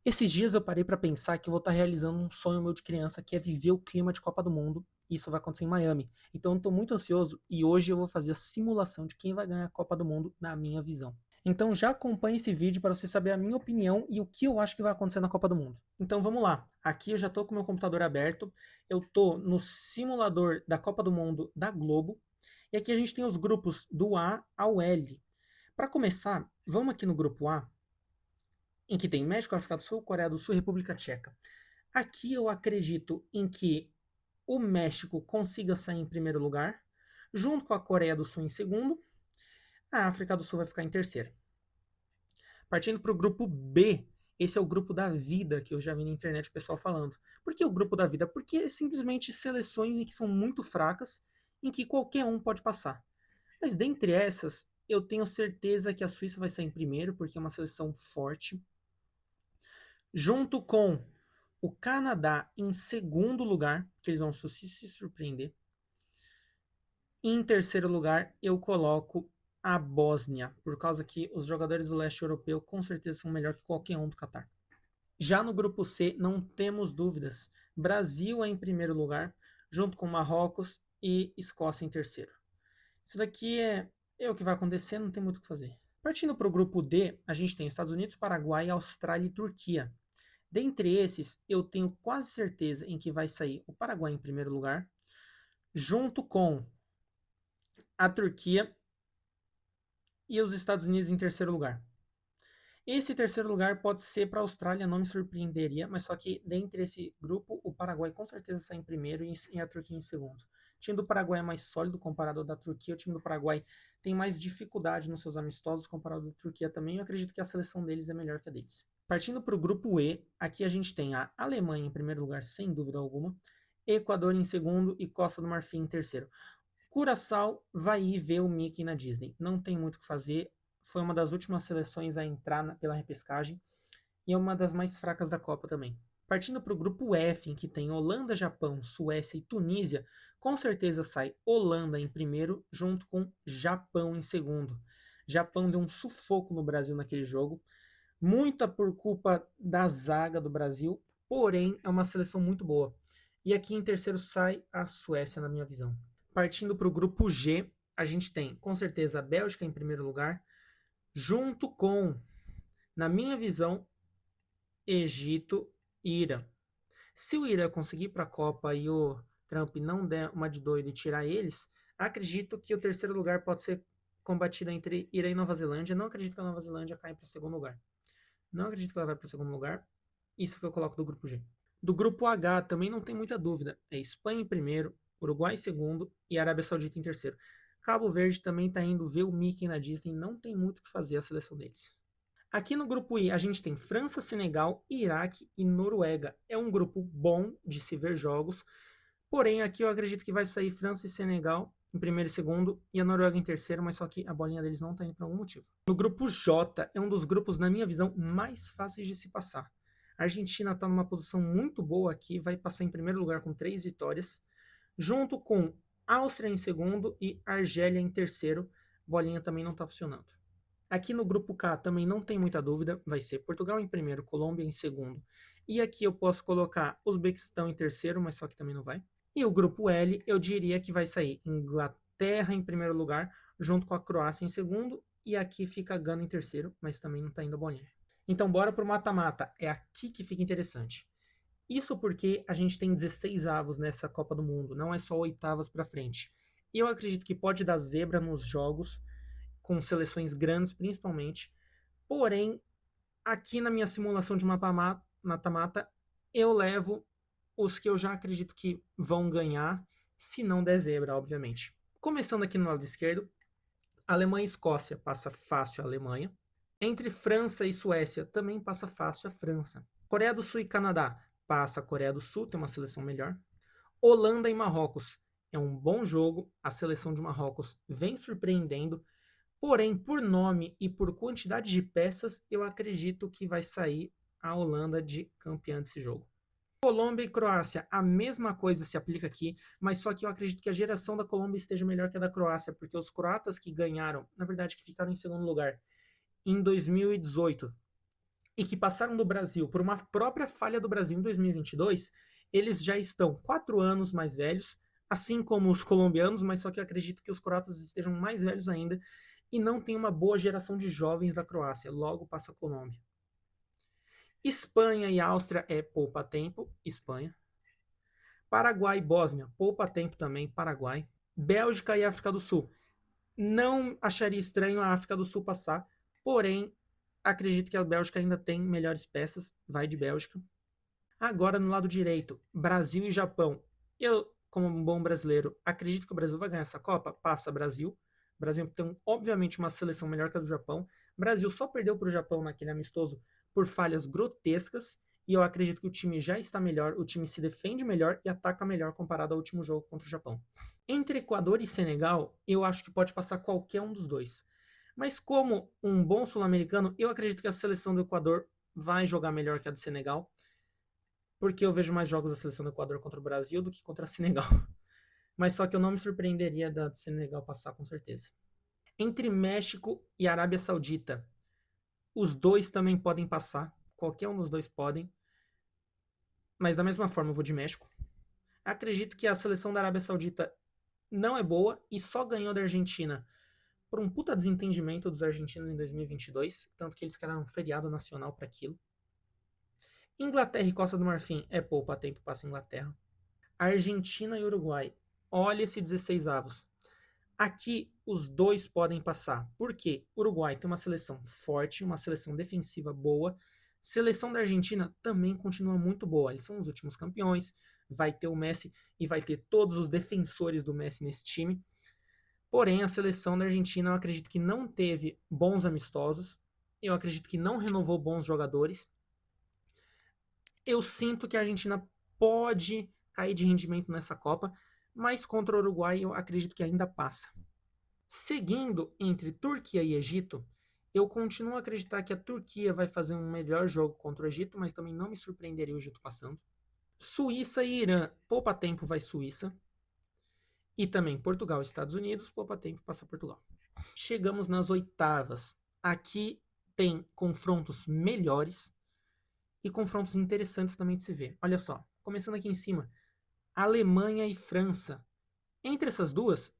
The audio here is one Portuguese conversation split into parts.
Esses dias eu parei para pensar que eu vou estar realizando um sonho meu de criança, que é viver o clima de Copa do Mundo. E isso vai acontecer em Miami. Então eu tô muito ansioso e hoje eu vou fazer a simulação de quem vai ganhar a Copa do Mundo na minha visão. Então já acompanhe esse vídeo para você saber a minha opinião e o que eu acho que vai acontecer na Copa do Mundo. Então vamos lá. Aqui eu já tô com o meu computador aberto. Eu tô no simulador da Copa do Mundo da Globo. E aqui a gente tem os grupos do A ao L. Para começar, vamos aqui no grupo A, em que tem México, África do Sul, Coreia do Sul e República Tcheca. Aqui eu acredito em que o México consiga sair em primeiro lugar, junto com a Coreia do Sul em segundo, a África do Sul vai ficar em terceiro. Partindo para o grupo B, esse é o grupo da vida, que eu já vi na internet o pessoal falando. Por que o grupo da vida? Porque é simplesmente seleções em que são muito fracas, em que qualquer um pode passar. Mas dentre essas, eu tenho certeza que a Suíça vai sair em primeiro, porque é uma seleção forte, junto com o Canadá em segundo lugar, que eles vão se surpreender. E em terceiro lugar, eu coloco a Bósnia, por causa que os jogadores do leste europeu com certeza são melhor que qualquer um do Catar. Já no grupo C, não temos dúvidas. Brasil é em primeiro lugar, junto com Marrocos e Escócia em terceiro. Isso daqui é o que vai acontecer, não tem muito o que fazer. Partindo para o grupo D, a gente tem Estados Unidos, Paraguai, Austrália e Turquia. Dentre esses, eu tenho quase certeza em que vai sair o Paraguai em primeiro lugar, junto com a Turquia e os Estados Unidos em terceiro lugar. Esse terceiro lugar pode ser para a Austrália, não me surpreenderia, mas só que dentre esse grupo, o Paraguai com certeza sai em primeiro e a Turquia em segundo. O time do Paraguai é mais sólido comparado ao da Turquia, o time do Paraguai tem mais dificuldade nos seus amistosos comparado à Turquia também, eu acredito que a seleção deles é melhor que a deles. Partindo para o grupo E, aqui a gente tem a Alemanha em primeiro lugar, sem dúvida alguma, Equador em segundo e Costa do Marfim em terceiro. Curaçao vai ir ver o Mickey na Disney. Não tem muito o que fazer. Foi uma das últimas seleções a entrar pela repescagem e é uma das mais fracas da Copa também. Partindo para o grupo F, em que tem Holanda, Japão, Suécia e Tunísia, com certeza sai Holanda em primeiro, junto com Japão em segundo. Japão deu um sufoco no Brasil naquele jogo, muita por culpa da zaga do Brasil, porém é uma seleção muito boa. E aqui em terceiro sai a Suécia, na minha visão. Partindo para o grupo G, a gente tem com certeza a Bélgica em primeiro lugar, junto com, na minha visão, Egito e Irã. Se o Irã conseguir ir para a Copa e o Trump não der uma de doido e tirar eles, acredito que o terceiro lugar pode ser combatido entre Irã e Nova Zelândia. Não acredito que a Nova Zelândia caia para o segundo lugar. Não acredito que ela vai para o segundo lugar. Isso que eu coloco do grupo G. Do grupo H também não tem muita dúvida. É Espanha em primeiro, Uruguai em segundo e Arábia Saudita em terceiro. Cabo Verde também está indo ver o Mickey na Disney. Não tem muito o que fazer a seleção deles. Aqui no grupo I a gente tem França, Senegal, Iraque e Noruega. É um grupo bom de se ver jogos. Porém, aqui eu acredito que vai sair França e Senegal em primeiro e segundo e a Noruega em terceiro, mas só que a bolinha deles não está indo por algum motivo. No grupo J é um dos grupos, na minha visão, mais fáceis de se passar. A Argentina está numa posição muito boa aqui, vai passar em primeiro lugar com 3 vitórias, junto com Áustria em segundo e Argélia em terceiro. Bolinha também não está funcionando. Aqui no grupo K também não tem muita dúvida, vai ser Portugal em primeiro, Colômbia em segundo. E aqui eu posso colocar Uzbequistão em terceiro, mas só que também não vai. E o grupo L, eu diria que vai sair Inglaterra em primeiro lugar, junto com a Croácia em segundo, e aqui fica a Gana em terceiro, mas também não está indo a bolinha. Então bora pro mata-mata, é aqui que fica interessante. Isso porque a gente tem 16 avos nessa Copa do Mundo, não é só oitavas para frente. E eu acredito que pode dar zebra nos jogos, com seleções grandes principalmente. Porém, aqui na minha simulação de mata-mata, eu levo os que eu já acredito que vão ganhar, se não der zebra, obviamente. Começando aqui no lado esquerdo, Alemanha e Escócia passa fácil a Alemanha. Entre França e Suécia também passa fácil a França. Coreia do Sul e Canadá passa a Coreia do Sul, tem uma seleção melhor. Holanda e Marrocos é um bom jogo, a seleção de Marrocos vem surpreendendo. Porém, por nome e por quantidade de peças, eu acredito que vai sair a Holanda de campeã desse jogo. Colômbia e Croácia, a mesma coisa se aplica aqui, mas só que eu acredito que a geração da Colômbia esteja melhor que a da Croácia, porque os croatas que ganharam, na verdade que ficaram em segundo lugar, em 2018, e que passaram do Brasil por uma própria falha do Brasil em 2022, eles já estão 4 anos mais velhos, assim como os colombianos, mas só que eu acredito que os croatas estejam mais velhos ainda e não tem uma boa geração de jovens da Croácia, logo passa a Colômbia. Espanha e Áustria é poupa-tempo, Espanha. Paraguai e Bósnia, poupa-tempo também, Paraguai. Bélgica e África do Sul. Não acharia estranho a África do Sul passar, porém, acredito que a Bélgica ainda tem melhores peças, vai de Bélgica. Agora, no lado direito, Brasil e Japão. Eu, como um bom brasileiro, acredito que o Brasil vai ganhar essa Copa, passa Brasil. O Brasil tem, obviamente, uma seleção melhor que a do Japão. O Brasil só perdeu para o Japão naquele amistoso por falhas grotescas, e eu acredito que o time já está melhor, o time se defende melhor e ataca melhor comparado ao último jogo contra o Japão. Entre Equador e Senegal, eu acho que pode passar qualquer um dos dois. Mas como um bom sul-americano, eu acredito que a seleção do Equador vai jogar melhor que a do Senegal, porque eu vejo mais jogos da seleção do Equador contra o Brasil do que contra a Senegal. Mas só que eu não me surpreenderia da do Senegal passar com certeza. Entre México e Arábia Saudita, os dois também podem passar, qualquer um dos dois podem, mas da mesma forma eu vou de México. Acredito que a seleção da Arábia Saudita não é boa e só ganhou da Argentina por um puta desentendimento dos argentinos em 2022, tanto que eles queriam um feriado nacional para aquilo. Inglaterra e Costa do Marfim é poupa-tempo, passa Inglaterra. Argentina e Uruguai, olha esse 16avos. Aqui os dois podem passar, porque o Uruguai tem uma seleção forte, uma seleção defensiva boa, seleção da Argentina também continua muito boa, eles são os últimos campeões, vai ter o Messi e vai ter todos os defensores do Messi nesse time. Porém, a seleção da Argentina eu acredito que não teve bons amistosos, eu acredito que não renovou bons jogadores. Eu sinto que a Argentina pode cair de rendimento nessa Copa, mas contra o Uruguai eu acredito que ainda passa. Seguindo entre Turquia e Egito, eu continuo a acreditar que a Turquia vai fazer um melhor jogo contra o Egito, mas também não me surpreenderia o Egito passando. Suíça e Irã, poupa-tempo vai Suíça. E também Portugal e Estados Unidos, poupa-tempo passa Portugal. Chegamos nas oitavas. Aqui tem confrontos melhores e confrontos interessantes também de se ver. Olha só, começando aqui em cima, Alemanha e França. Entre essas duas,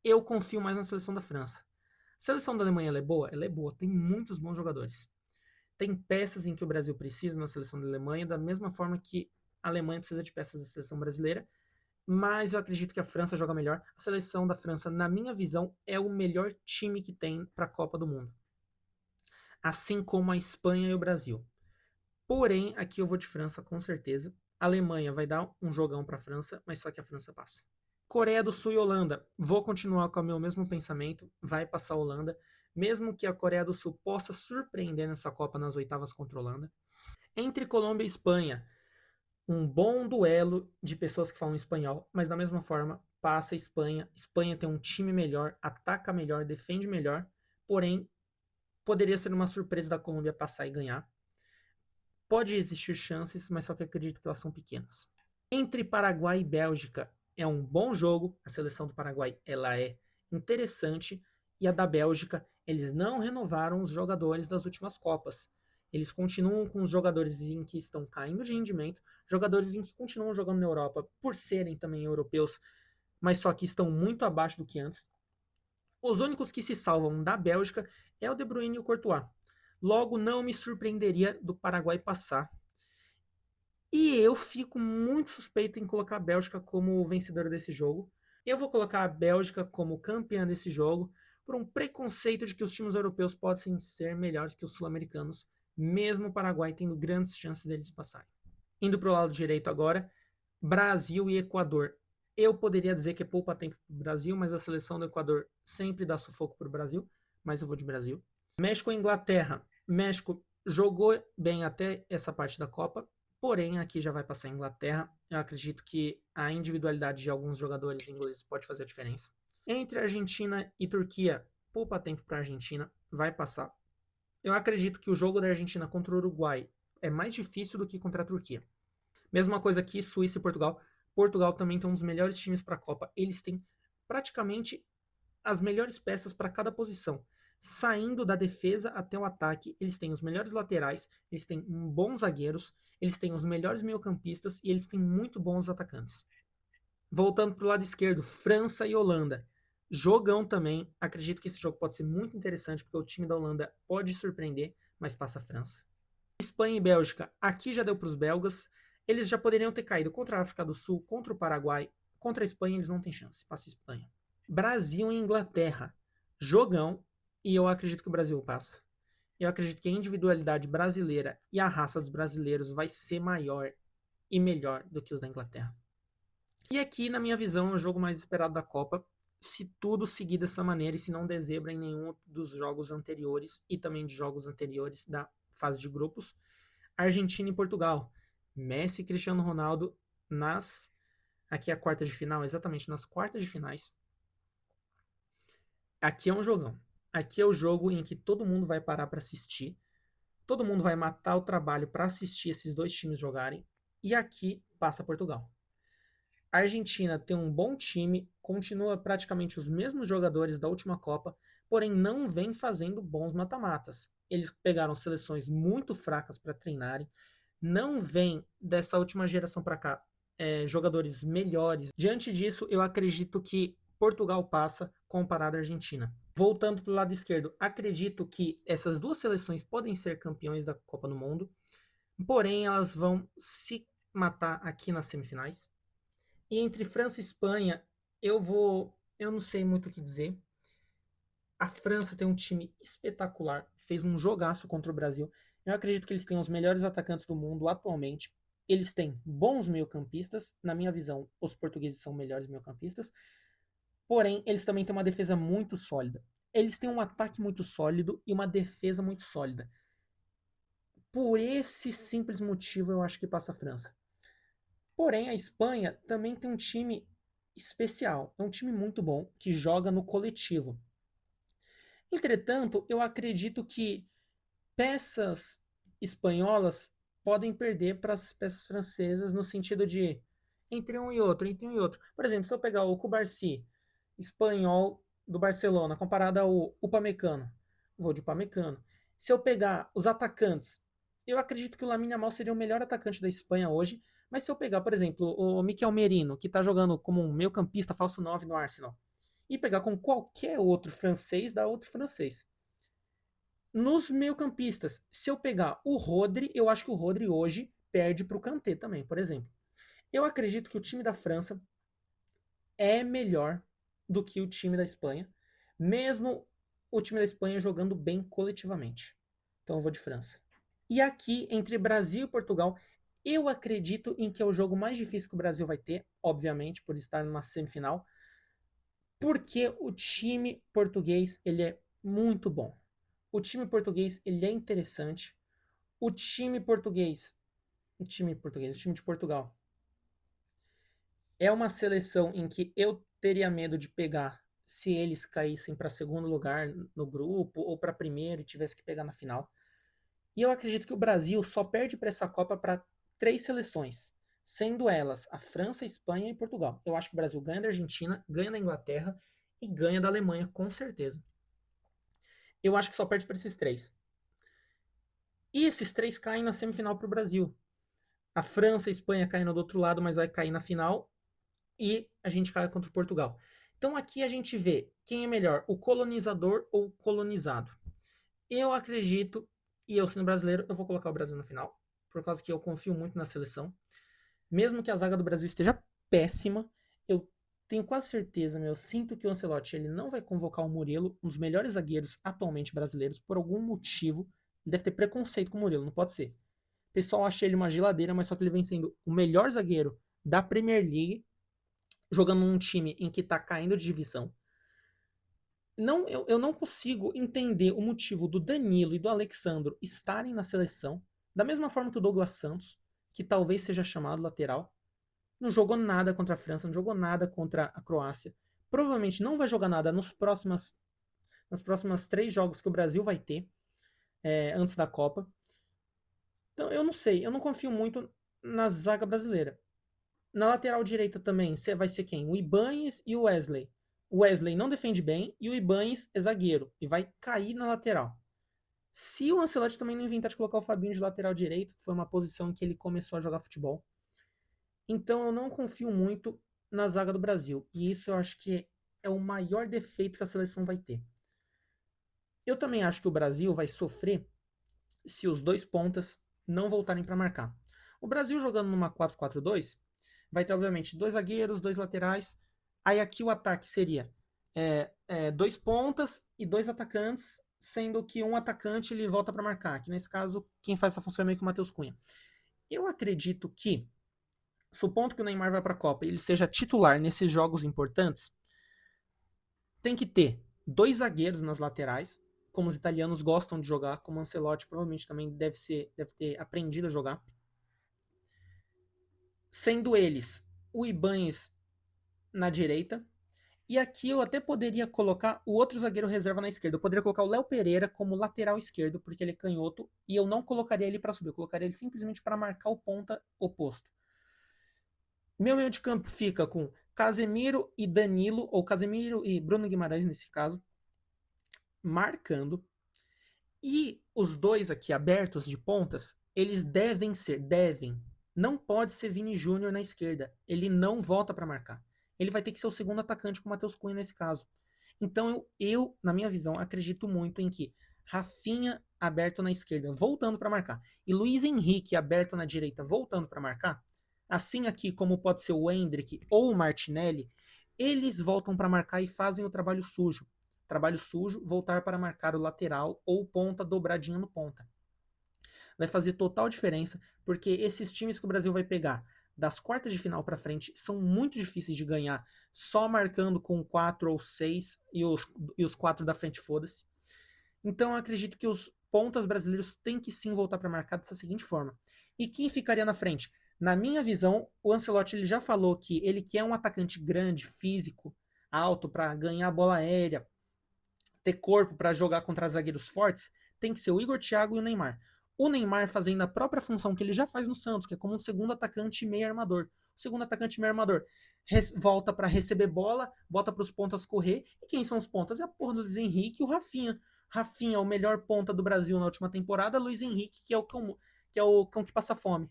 eu confio mais na seleção da França. A seleção da Alemanha ela é boa? Ela é boa, tem muitos bons jogadores. Tem peças em que o Brasil precisa na seleção da Alemanha, da mesma forma que a Alemanha precisa de peças da seleção brasileira, mas eu acredito que a França joga melhor. A seleção da França, na minha visão, é o melhor time que tem para a Copa do Mundo. Assim como a Espanha e o Brasil. Porém, aqui eu vou de França com certeza. A Alemanha vai dar um jogão para a França, mas só que a França passa. Coreia do Sul e Holanda. Vou continuar com o meu mesmo pensamento. Vai passar a Holanda. Mesmo que a Coreia do Sul possa surpreender nessa Copa nas oitavas contra a Holanda. Entre Colômbia e Espanha. Um bom duelo de pessoas que falam espanhol, mas da mesma forma, passa a Espanha. Espanha tem um time melhor, ataca melhor, defende melhor. Porém, poderia ser uma surpresa da Colômbia passar e ganhar. Pode existir chances, mas só que acredito que elas são pequenas. Entre Paraguai e Bélgica, é um bom jogo. A seleção do Paraguai ela é interessante. E a da Bélgica, eles não renovaram os jogadores das últimas Copas. Eles continuam com os jogadores em que estão caindo de rendimento, jogadores em que continuam jogando na Europa por serem também europeus, mas só que estão muito abaixo do que antes. Os únicos que se salvam da Bélgica é o De Bruyne e o Courtois. Logo, não me surpreenderia do Paraguai passar. E eu fico muito suspeito em colocar a Bélgica como vencedora desse jogo. Eu vou colocar a Bélgica como campeã desse jogo por um preconceito de que os times europeus podem ser melhores que os sul-americanos, mesmo o Paraguai tendo grandes chances deles passarem. Indo para o lado direito agora, Brasil e Equador. Eu poderia dizer que é poupa-tempo para o Brasil, mas a seleção do Equador sempre dá sufoco para o Brasil, mas eu vou de Brasil. México e Inglaterra. México jogou bem até essa parte da Copa, porém aqui já vai passar a Inglaterra. Eu acredito que a individualidade de alguns jogadores ingleses pode fazer a diferença. Entre Argentina e Turquia, poupa-tempo para a Argentina, vai passar. Eu acredito que o jogo da Argentina contra o Uruguai é mais difícil do que contra a Turquia. Mesma coisa aqui, Suíça e Portugal. Portugal também tem um dos melhores times para a Copa. Eles têm praticamente as melhores peças para cada posição. Saindo da defesa até o ataque, eles têm os melhores laterais, eles têm bons zagueiros, eles têm os melhores meio-campistas e eles têm muito bons atacantes. Voltando para o lado esquerdo, França e Holanda. Jogão também. Acredito que esse jogo pode ser muito interessante, porque o time da Holanda pode surpreender, mas passa a França. Espanha e Bélgica. Aqui já deu para os belgas. Eles já poderiam ter caído contra a África do Sul, contra o Paraguai. Contra a Espanha, eles não têm chance. Passa a Espanha. Brasil e Inglaterra. Jogão. E eu acredito que o Brasil passa. Eu acredito que a individualidade brasileira e a raça dos brasileiros vai ser maior e melhor do que os da Inglaterra. E aqui, na minha visão, é o jogo mais esperado da Copa, se tudo seguir dessa maneira e se não dezebra em nenhum dos jogos anteriores e também de jogos anteriores da fase de grupos. Argentina e Portugal. Messi e Cristiano Ronaldo aqui é a quarta de final, exatamente nas quartas de finais. Aqui é um jogão. Aqui é o jogo em que todo mundo vai parar para assistir. Todo mundo vai matar o trabalho para assistir esses dois times jogarem. E aqui passa Portugal. A Argentina tem um bom time, continua praticamente os mesmos jogadores da última Copa, porém não vem fazendo bons mata-matas. Eles pegaram seleções muito fracas para treinarem, não vem dessa última geração para cá jogadores melhores. Diante disso, eu acredito que Portugal passa comparado à Argentina. Voltando para o lado esquerdo, acredito que essas duas seleções podem ser campeões da Copa do Mundo, porém elas vão se matar aqui nas semifinais. E entre França e Espanha, eu não sei muito o que dizer. A França tem um time espetacular, fez um jogaço contra o Brasil. Eu acredito que eles têm os melhores atacantes do mundo atualmente. Eles têm bons meio-campistas. Na minha visão, os portugueses são melhores meio-campistas. Porém, eles também têm uma defesa muito sólida. Eles têm um ataque muito sólido e uma defesa muito sólida. Por esse simples motivo, eu acho que passa a França. Porém, a Espanha também tem um time especial. É um time muito bom, que joga no coletivo. Entretanto, eu acredito que peças espanholas podem perder para as peças francesas no sentido de entre um e outro, entre um e outro. Por exemplo, se eu pegar o Cubarsí, espanhol do Barcelona, comparado ao Upamecano, vou de Upamecano. Se eu pegar os atacantes, eu acredito que o Lamine Yamal seria o melhor atacante da Espanha hoje, mas se eu pegar, por exemplo, o Mikel Merino, que está jogando como um meio-campista falso 9 no Arsenal, e pegar com qualquer outro francês, dá outro francês. Nos meio-campistas, se eu pegar o Rodri, eu acho que o Rodri hoje perde para o Kanté também, por exemplo. Eu acredito que o time da França é melhor do que o time da Espanha, mesmo o time da Espanha jogando bem coletivamente. Então eu vou de França. E aqui, entre Brasil e Portugal, eu acredito em que é o jogo mais difícil que o Brasil vai ter, obviamente, por estar numa semifinal, porque o time português ele é muito bom. O time português ele é interessante. O time de Portugal é uma seleção em que eu teria medo de pegar se eles caíssem para segundo lugar no grupo ou para primeiro e tivesse que pegar na final. E eu acredito que o Brasil só perde para essa Copa para 3 seleções, sendo elas a França, a Espanha e Portugal. Eu acho que o Brasil ganha da Argentina, ganha da Inglaterra e ganha da Alemanha, com certeza. Eu acho que só perde para esses 3. E esses 3 caem na semifinal para o Brasil. A França e a Espanha caem do outro lado, mas vai cair na final. E a gente cai contra o Portugal. Então aqui a gente vê quem é melhor, o colonizador ou o colonizado. Eu acredito, e eu sendo brasileiro, eu vou colocar o Brasil na final, por causa que eu confio muito na seleção. Mesmo que a zaga do Brasil esteja péssima, eu tenho quase certeza, eu sinto que o Ancelotti ele não vai convocar o Murilo, um dos melhores zagueiros atualmente brasileiros, por algum motivo. Ele deve ter preconceito com o Murilo, não pode ser. O pessoal acha ele uma geladeira, mas só que ele vem sendo o melhor zagueiro da Premier League, jogando num time em que tá caindo de divisão. Não, eu não consigo entender o motivo do Danilo e do Alexandro estarem na seleção, da mesma forma que o Douglas Santos, que talvez seja chamado lateral. Não jogou nada contra a França, não jogou nada contra a Croácia. Provavelmente não vai jogar nada nos próximos 3 jogos que o Brasil vai ter antes da Copa. Então eu não sei, eu não confio muito na zaga brasileira. Na lateral direita também, vai ser quem? O Ibañez e o Wesley. O Wesley não defende bem e o Ibañez é zagueiro e vai cair na lateral. Se o Ancelotti também não inventar de colocar o Fabinho de lateral direito, que foi uma posição em que ele começou a jogar futebol. Então eu não confio muito na zaga do Brasil. E isso eu acho que é o maior defeito que a seleção vai ter. Eu também acho que o Brasil vai sofrer se os dois pontas não voltarem para marcar. O Brasil jogando numa 4-4-2 vai ter, obviamente, dois zagueiros, dois laterais. Aí aqui o ataque seria dois pontas e dois atacantes, sendo que um atacante ele volta para marcar. Que nesse caso, quem faz essa função é meio que o Matheus Cunha. Eu acredito que, supondo que o Neymar vai para a Copa e ele seja titular nesses jogos importantes, tem que ter dois zagueiros nas laterais, como os italianos gostam de jogar, como o Ancelotti provavelmente também deve ter aprendido a jogar. Sendo eles o Ibañez na direita. E aqui eu até poderia colocar o outro zagueiro reserva na esquerda. Eu poderia colocar o Léo Pereira como lateral esquerdo, porque ele é canhoto, e eu não colocaria ele para subir, eu colocaria ele simplesmente para marcar o ponta oposto. Meu meio de campo fica com Casemiro e Danilo, ou Casemiro e Bruno Guimarães nesse caso, marcando. E os dois aqui abertos de pontas, eles devem, não pode ser Vini Júnior na esquerda. Ele não volta para marcar. Ele vai ter que ser o segundo atacante com o Matheus Cunha nesse caso. Então eu, na minha visão, acredito muito em que Rafinha aberto na esquerda, voltando para marcar, e Luiz Henrique aberto na direita, voltando para marcar, assim aqui como pode ser o Endrick ou o Martinelli, eles voltam para marcar e fazem o trabalho sujo. Trabalho sujo, voltar para marcar o lateral ou ponta dobradinha no ponta. Vai fazer total diferença, porque esses times que o Brasil vai pegar das quartas de final para frente são muito difíceis de ganhar só marcando com 4 ou 6 e os 4 da frente foda-se. Então eu acredito que os pontas brasileiros têm que sim voltar para marcar dessa seguinte forma. E quem ficaria na frente? Na minha visão, o Ancelotti ele já falou que ele quer um atacante grande, físico, alto, para ganhar a bola aérea, ter corpo para jogar contra zagueiros fortes, tem que ser o Igor Thiago e o Neymar. O Neymar fazendo a própria função que ele já faz no Santos, que é como um segundo atacante meio armador. O segundo atacante meio armador volta para receber bola, bota para os pontas correr. E quem são os pontas? É a porra do Luiz Henrique e o Rafinha. Rafinha é o melhor ponta do Brasil na última temporada. Luiz Henrique, que é o cão que passa fome.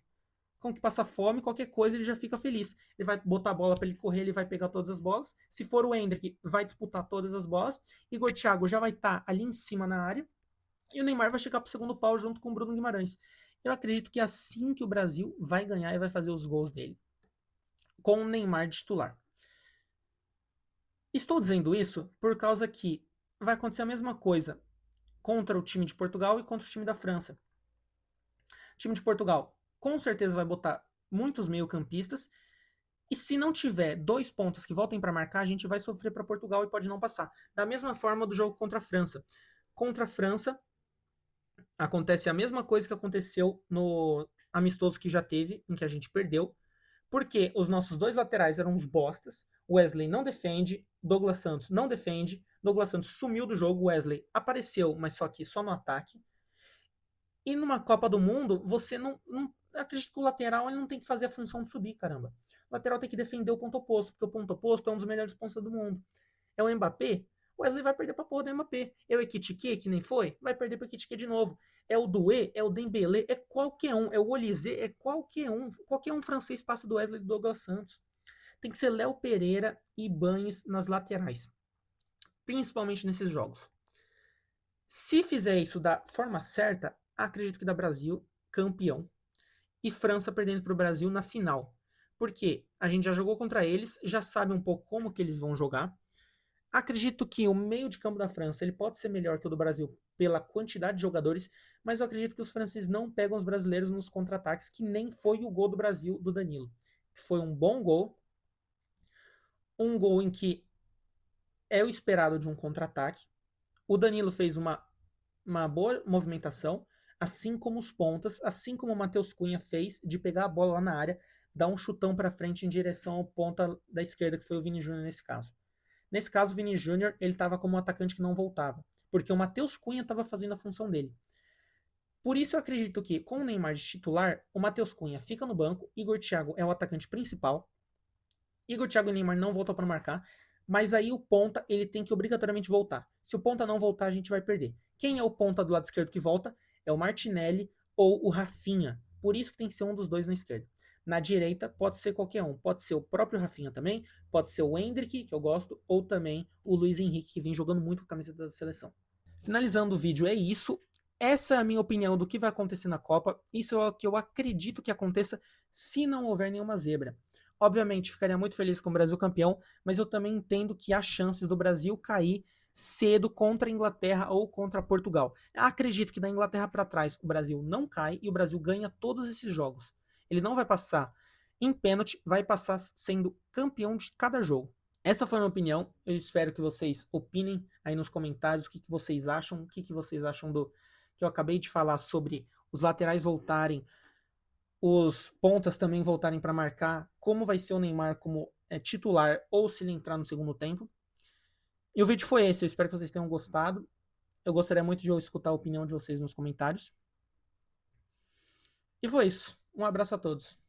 Com que passa fome, qualquer coisa ele já fica feliz. Ele vai botar a bola para ele correr, ele vai pegar todas as bolas. Se for o Endrick, vai disputar todas as bolas. Igor Thiago já vai estar ali em cima na área. E o Neymar vai chegar pro segundo pau junto com o Bruno Guimarães. Eu acredito que é assim que o Brasil vai ganhar e vai fazer os gols dele. Com o Neymar de titular. Estou dizendo isso por causa que vai acontecer a mesma coisa contra o time de Portugal e contra o time da França. O time de Portugal com certeza vai botar muitos meio-campistas. E se não tiver dois pontas que voltem para marcar, a gente vai sofrer para Portugal e pode não passar. Da mesma forma do jogo contra a França. Contra a França, acontece a mesma coisa que aconteceu no amistoso que já teve, em que a gente perdeu, porque os nossos dois laterais eram uns bostas, Wesley não defende, Douglas Santos não defende, Douglas Santos sumiu do jogo, Wesley apareceu, mas só que só no ataque. E numa Copa do Mundo, você não acredito que o lateral ele não tem que fazer a função de subir, caramba. O lateral tem que defender o ponto oposto, porque o ponto oposto é um dos melhores pontos do mundo. É o Mbappé, o Wesley vai perder pra porra do Mbappé. É o Ekitike, que nem foi, vai perder pro Ekitike de novo. É o Doué, é o Dembélé, é qualquer um. É o Olise, é qualquer um. Qualquer um francês passa do Wesley e do Douglas Santos. Tem que ser Léo Pereira e Ibañez nas laterais. Principalmente nesses jogos. Se fizer isso da forma certa, acredito que dá Brasil campeão. E França perdendo para o Brasil na final. Porque a gente já jogou contra eles, já sabe um pouco como que eles vão jogar. Acredito que o meio de campo da França ele pode ser melhor que o do Brasil pela quantidade de jogadores, mas eu acredito que os franceses não pegam os brasileiros nos contra-ataques, que nem foi o gol do Brasil do Danilo. Foi um bom gol, um gol em que é o esperado de um contra-ataque. O Danilo fez uma boa movimentação, assim como os pontas, assim como o Matheus Cunha fez de pegar a bola lá na área, dar um chutão para frente em direção ao ponta da esquerda, que foi o Vini Júnior nesse caso. Nesse caso, o Vini Júnior ele estava como um atacante que não voltava, porque o Matheus Cunha estava fazendo a função dele. Por isso eu acredito que, com o Neymar de titular, o Matheus Cunha fica no banco, Igor Thiago é o atacante principal, Igor Thiago e Neymar não voltam para marcar, Mas aí o ponta, ele tem que obrigatoriamente voltar. Se o ponta não voltar, a gente vai perder. Quem é o ponta do lado esquerdo que volta? É o Martinelli ou o Rafinha. Por isso que tem que ser um dos dois na esquerda. Na direita, pode ser qualquer um. Pode ser o próprio Rafinha também, pode ser o Endrick, que eu gosto, ou também o Luiz Henrique, que vem jogando muito com a camiseta da seleção. Finalizando o vídeo, é isso. Essa é a minha opinião do que vai acontecer na Copa. Isso é o que eu acredito que aconteça se não houver nenhuma zebra. Obviamente, ficaria muito feliz com o Brasil campeão, mas eu também entendo que há chances do Brasil cair cedo contra a Inglaterra ou contra Portugal. Eu acredito que da Inglaterra para trás o Brasil não cai e o Brasil ganha todos esses jogos. Ele não vai passar em pênalti, vai passar sendo campeão de cada jogo. Essa foi a minha opinião. Eu espero que vocês opinem aí nos comentários o que vocês acham, o que vocês acham do que eu acabei de falar sobre os laterais voltarem, os pontas também voltarem para marcar, como vai ser o Neymar como titular ou se ele entrar no segundo tempo. E o vídeo foi esse, eu espero que vocês tenham gostado. Eu gostaria muito de escutar a opinião de vocês nos comentários. E foi isso. Um abraço a todos.